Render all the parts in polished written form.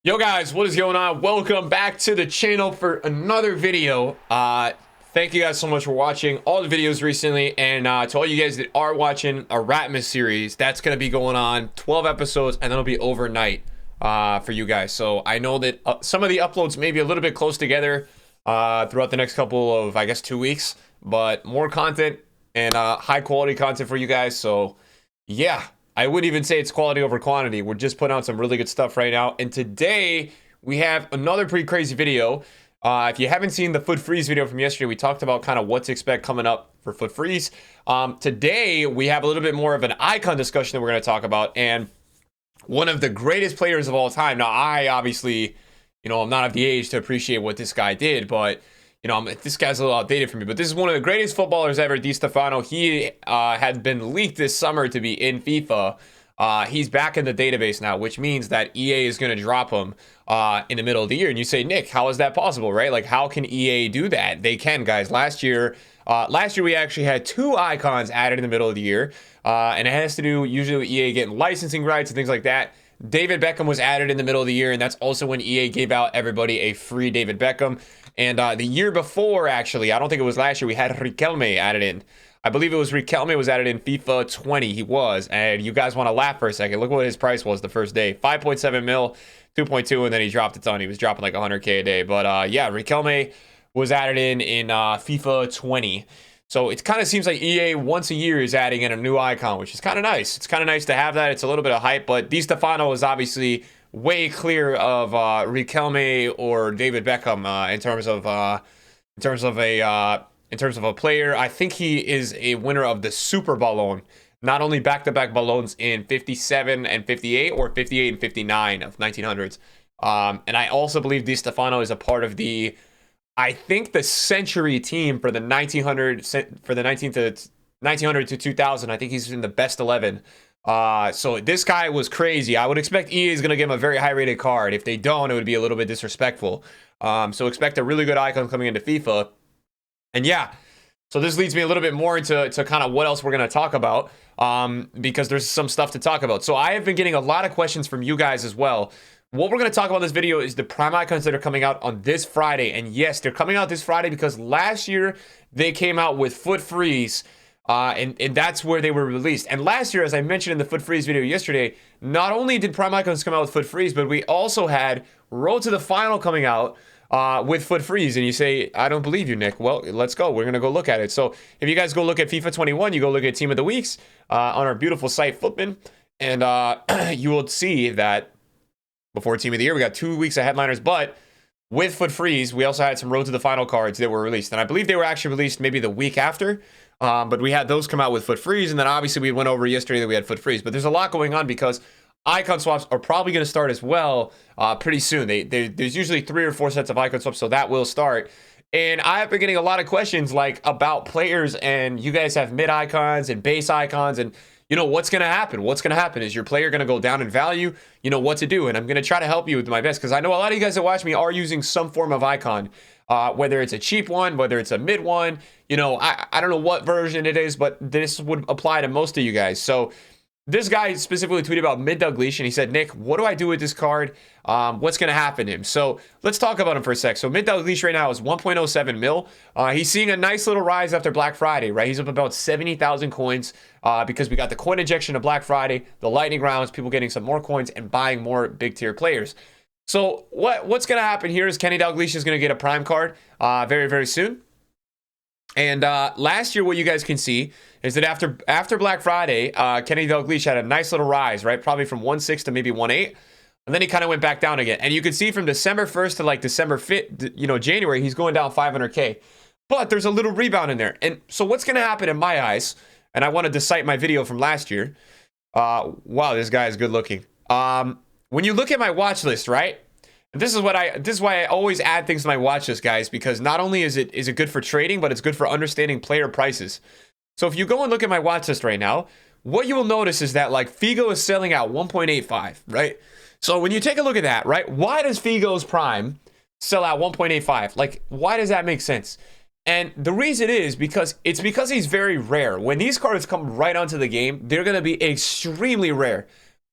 Yo guys, what is going on? Welcome back to the channel for another video. Thank you guys so much for watching all the videos recently, and to all you guys that are watching a Ratmas series, that's going to be going on 12 episodes, and that'll be overnight for you guys. So I know that some of the uploads may be a little bit close together throughout the next couple of, I guess, 2 weeks, but more content and high quality content for you guys. So yeah, I would even say it's quality over quantity. We're just putting out some really good stuff right now. And today we have another pretty crazy video. If you haven't seen the Foot Freeze video from yesterday, we talked about kind of what to expect coming up for Foot Freeze. Today we have a little bit more of an icon discussion that we're going to talk about. And one of the greatest players of all time. Now, I obviously, I'm not of the age to appreciate what this guy did, but this guy's a little outdated for me, but this is one of the greatest footballers ever, Di Stefano. He had been leaked this summer to be in FIFA. He's back in the database now, which means that EA is going to drop him in the middle of the year. And you say, Nick, how is that possible, right? Like, how can EA do that? They can, guys. Last year we actually had 2 icons added in the middle of the year, and it has to do usually with EA getting licensing rights and things like that. David Beckham was added in the middle of the year, and that's also when EA gave out everybody a free David Beckham. And the year before, actually, I don't think it was last year, we had Riquelme added in. I believe it was Riquelme was added in FIFA 20. He was. And you guys want to laugh for a second. Look what his price was the first day. 5.7 mil, 2.2, and then he dropped a ton. He was dropping like 100K a day. But yeah, Riquelme was added in FIFA 20. So it kind of seems like EA once a year is adding in a new icon, which is kind of nice. It's kind of nice to have that. It's a little bit of hype, but Di Stefano is obviously way clear of Riquelme or David Beckham in terms of a player. I think he is a winner of the Super Ballon, not only back-to-back Ballons in 57 and 58 or 58 and 59 of 1900s. And I also believe Di Stefano is a part of the century team for the 1900 to 2000. I think he's in the best 11. So this guy was crazy. I would expect EA is going to give him a very high rated card. If they don't, it would be a little bit disrespectful. So expect a really good icon coming into FIFA. And yeah, so this leads me a little bit more into kind of what else we're going to talk about, because there's some stuff to talk about. So I have been getting a lot of questions from you guys as well. What we're going to talk about in this video is the Prime icons that are coming out on this Friday. And yes, they're coming out this Friday because last year they came out with Foot Freeze. And that's where they were released. And last year, as I mentioned in the Foot Freeze video yesterday, not only did Prime icons come out with Foot Freeze, but we also had Road to the Final coming out with Foot Freeze. And you say, I don't believe you, Nick. Well, let's go. We're going to go look at it. So if you guys go look at FIFA 21, you go look at Team of the Weeks on our beautiful site, Footman, and you will see that before Team of the Year, we got 2 weeks of headliners, but with Foot Freeze, we also had some Road to the Final cards that were released. And I believe they were actually released maybe the week after. But we had those come out with Foot Freeze, and then obviously we went over yesterday that we had Foot Freeze. But there's a lot going on because icon swaps are probably going to start as well pretty soon. There's usually 3 or 4 sets of icon swaps, so that will start. And I have been getting a lot of questions like about players, and you guys have mid icons and base icons, and what's going to happen? What's going to happen? Is your player going to go down in value? You know what to do, and I'm going to try to help you with my best because I know a lot of you guys that watch me are using some form of icon. Whether it's a cheap one, whether it's a mid one, I don't know what version it is, but this would apply to most of you guys. So this guy specifically tweeted about Mid Dalglish, and he said, Nick, what do I do with this card? What's going to happen to him? So let's talk about him for a sec. So Mid Dalglish right now is 1.07 mil. He's seeing a nice little rise after Black Friday, right? He's up about 70,000 coins because we got the coin injection of Black Friday, the lightning rounds, people getting some more coins and buying more big tier players. So what's going to happen here is Kenny Dalglish is going to get a Prime card very, very soon. And last year, what you guys can see is that after Black Friday, Kenny Dalglish had a nice little rise, right? Probably from 1.6 to maybe 1.8. And then he kind of went back down again. And you can see from December 1st to like December 5th, January, he's going down 500K. But there's a little rebound in there. And so what's going to happen in my eyes, and I wanted to cite my video from last year. Wow, this guy is good looking. When you look at my watch list, right? This is why I always add things to my watch list, guys, because not only is it good for trading, but it's good for understanding player prices. So if you go and look at my watch list right now, what you will notice is that like Figo is selling out 1.85, right? So when you take a look at that, right? Why does Figo's Prime sell out 1.85? Like, why does that make sense? And the reason is because he's very rare. When these cards come right onto the game, they're going to be extremely rare.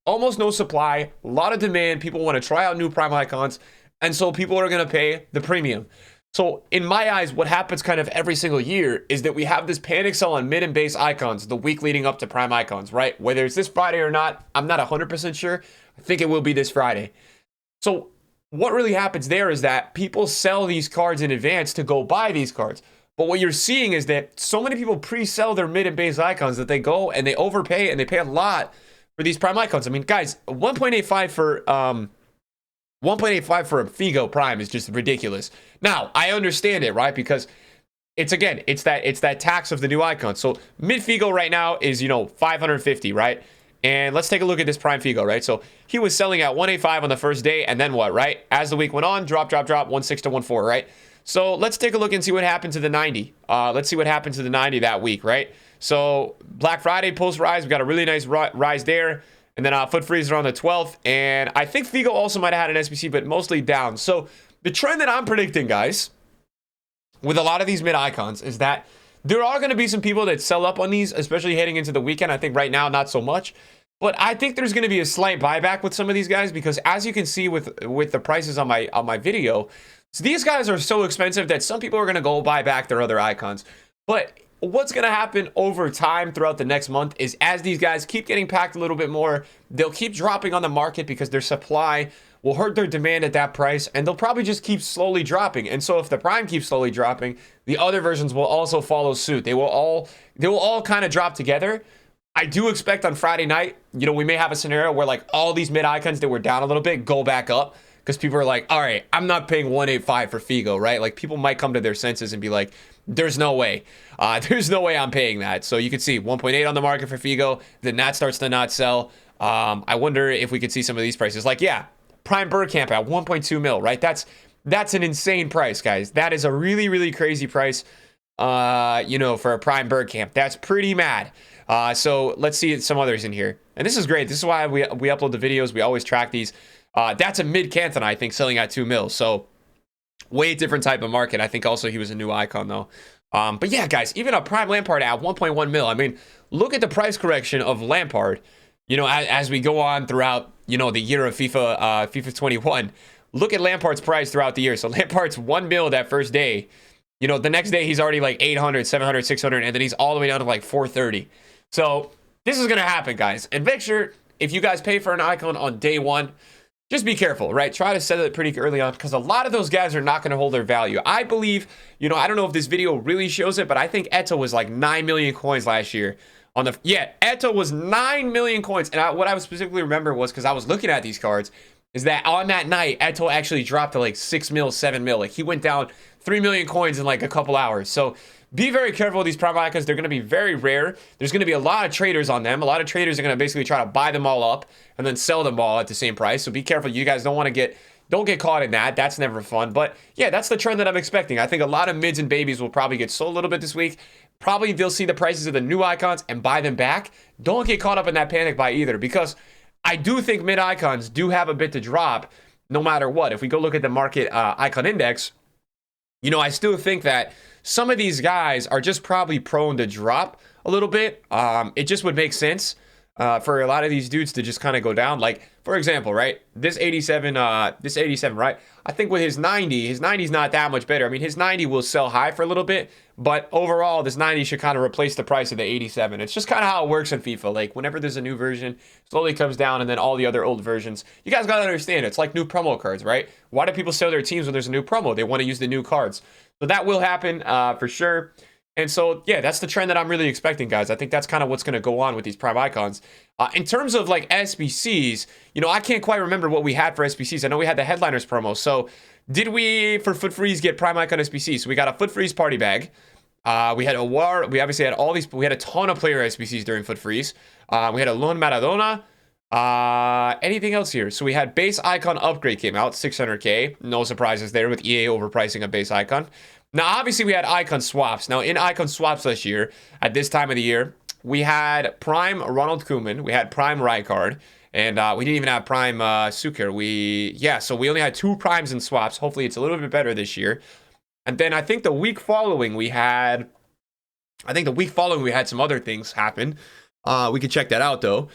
almost no supply, a lot of demand. People want to try out new prime icons, and so people are going to pay the premium. So in my eyes, what happens kind of every single year is that we have this panic sell on mid and base icons the week leading up to prime icons, right? Whether it's this Friday or not, I'm not 100% sure. I think it will be this Friday. So what really happens there is that people sell these cards in advance to go buy these cards. But what you're seeing is that so many people pre-sell their mid and base icons that they go and they overpay and they pay a lot for these prime icons. I mean, guys, 1.85 for 1.85 for a Figo Prime is just ridiculous. Now, I understand it, right? Because it's that tax of the new icon. So mid Figo right now is, 550, right? And let's take a look at this Prime Figo, right? So he was selling at 185 on the first day, and then what, right? As the week went on, drop, 1.6 to 1.4, right? So let's take a look and see what happened to the 90. Let's see what happened to the 90 that week, right? So Black Friday post rise, we got a really nice rise there. And then Foot Freezer on the 12th. And I think Figo also might have had an SBC, but mostly down. So the trend that I'm predicting, guys, with a lot of these mid icons is that there are going to be some people that sell up on these, especially heading into the weekend. I think right now, not so much. But I think there's going to be a slight buyback with some of these guys because as you can see with the prices on my video, so these guys are so expensive that some people are going to go buy back their other icons. But what's going to happen over time throughout the next month is as these guys keep getting packed a little bit more, they'll keep dropping on the market because their supply will hurt their demand at that price, and they'll probably just keep slowly dropping. And so if the Prime keeps slowly dropping, the other versions will also follow suit. They will all kind of drop together. I do expect on Friday night, we may have a scenario where like all these mid icons that were down a little bit go back up. Because people are like, all right, I'm not paying 185 for Figo, right? Like people might come to their senses and be like, there's no way. There's no way I'm paying that. So you can see 1.8 on the market for Figo. Then that starts to not sell. I wonder if we could see some of these prices. Like, yeah, Prime Bergkamp at 1.2 mil, right? That's an insane price, guys. That is a really, really crazy price, for a Prime Bergkamp. That's pretty mad. So let's see some others in here. And this is great. This is why we upload the videos. We always track these. That's a mid Cantona, I think, selling at 2 mil. So way different type of market. I think also he was a new icon though. But yeah, guys, even a Prime Lampard at 1.1 mil. I mean, look at the price correction of Lampard, as we go on throughout, the year of FIFA 21. Look at Lampard's price throughout the year. So Lampard's 1 mil that first day. The next day he's already like 800, 700, 600, and then he's all the way down to like 430. So this is going to happen, guys. And make sure if you guys pay for an icon on day one, just be careful, right? Try to set it pretty early on because a lot of those guys are not going to hold their value. I believe, I don't know if this video really shows it, but I think Eto was like 9 million coins last year. Eto was 9 million coins. And what I specifically remember was because I was looking at these cards is that on that night, Eto actually dropped to like 6 mil, 7 mil. Like he went down 3 million coins in like a couple hours. So be very careful with these prime icons. They're going to be very rare. There's going to be a lot of traders on them. A lot of traders are going to basically try to buy them all up and then sell them all at the same price. So be careful. You guys don't get caught in that. That's never fun. But yeah, that's the trend that I'm expecting. I think a lot of mids and babies will probably get sold a little bit this week. Probably they'll see the prices of the new icons and buy them back. Don't get caught up in that panic buy either because I do think mid icons do have a bit to drop no matter what. If we go look at the market icon index, I still think that some of these guys are just probably prone to drop a little bit. It just would make sense for a lot of these dudes to just kind of go down. Like, for example, right? This 87, right? I think with his 90 is not that much better. I mean, his 90 will sell high for a little bit, but overall, this 90 should kind of replace the price of the 87. It's just kind of how it works in FIFA. Like, whenever there's a new version, slowly comes down, and then all the other old versions. You guys got to understand, it's like new promo cards, right? Why do people sell their teams when there's a new promo? They want to use the new cards. So that will happen for sure. And so, yeah, that's the trend that I'm really expecting, guys. I think that's kind of what's going to go on with these prime icons. In terms of like SBCs, I can't quite remember what we had for SBCs. I know we had the Headliners promo. So did we, for Foot Freeze, get prime icon SBCs? So we got a Foot Freeze party bag. We had a war. We obviously had all these. We had a ton of player SBCs during Foot Freeze. We had a Lone Maradona. Anything else here? So we had base icon upgrade came out, 600k. No surprises there with EA overpricing a base icon. Now, obviously, we had icon swaps. Now, in icon swaps last year, at this time of the year, we had Prime Ronald Koeman, we had Prime Rijkaard, and we didn't even have Prime Suker. So we only had 2 primes in swaps. Hopefully, it's a little bit better this year. And then I think the week following, we had some other things happen. We could check that out, though.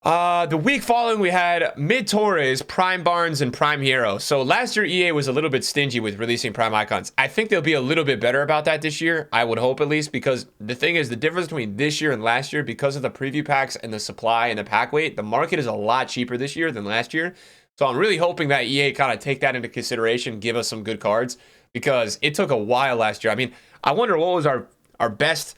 The week following, we had Mid Torres, Prime Barnes, and Prime Hero. So last year, EA was a little bit stingy with releasing Prime Icons. I think they'll be a little bit better about that this year. I would hope at least, because the thing is, the difference between this year and last year, because of the preview packs and the supply and the pack weight, the market is a lot cheaper this year than last year. So I'm really hoping that EA kind of take that into consideration, give us some good cards, because it took a while last year. I mean, I wonder what was our best.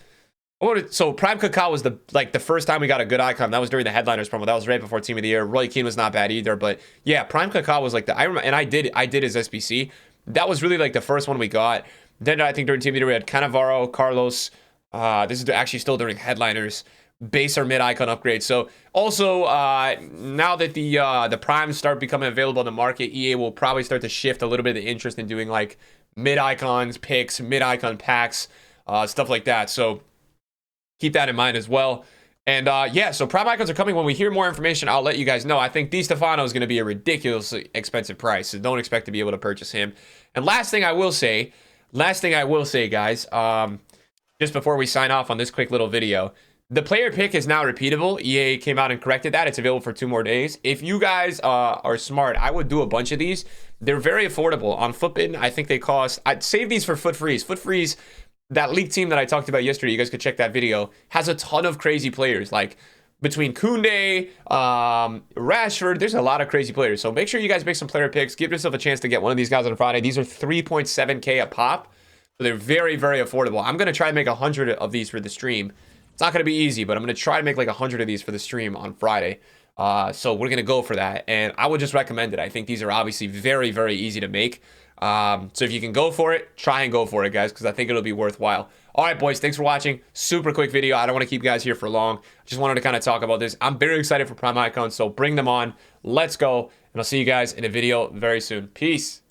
So Prime Kaká was the first time we got a good icon. That was during the headliners promo. That was right before Team of the Year. Roy Keane was not bad either, but yeah, Prime Kaká was like I remember, and I did his SBC. That was really like the first one we got. Then I think during Team of the Year we had Cannavaro, Carlos. This is actually still during headliners. Base or mid icon upgrade. So also now that the primes start becoming available in the market, EA will probably start to shift a little bit of the interest in doing like mid icons picks, mid icon packs, stuff like that. So keep that in mind as well. And yeah, so Prime Icons are coming. When we hear more information, I'll let you guys know. I think Di Stefano is going to be a ridiculously expensive price, so don't expect to be able to purchase him. And last thing I will say, guys, just before we sign off on this quick little video, the player pick is now repeatable. EA came out and corrected that. It's available for 2 more days. If you guys are smart, I would do a bunch of these. They're very affordable. On Footbin, I think they cost... I'd save these for Foot Freeze. Foot Freeze... That league team that I talked about yesterday, you guys could check that video, has a ton of crazy players. Like between Koundé, Rashford, there's a lot of crazy players. So make sure you guys make some player picks. Give yourself a chance to get one of these guys on Friday. These are 3.7K a pop. So they're very, very affordable. I'm going to try to make 100 of these for the stream. It's not going to be easy, but I'm going to try to make like 100 of these for the stream on Friday. So we're going to go for that. And I would just recommend it. I think these are obviously very, very easy to make. So if you can go for it, try and go for it, guys, because I think it'll be worthwhile. All right, boys, thanks for watching. Super quick video. I don't want to keep you guys here for long. Just wanted to kind of talk about this. I'm very excited for Prime Icons, so bring them on. Let's go, and I'll see you guys in a video very soon. Peace.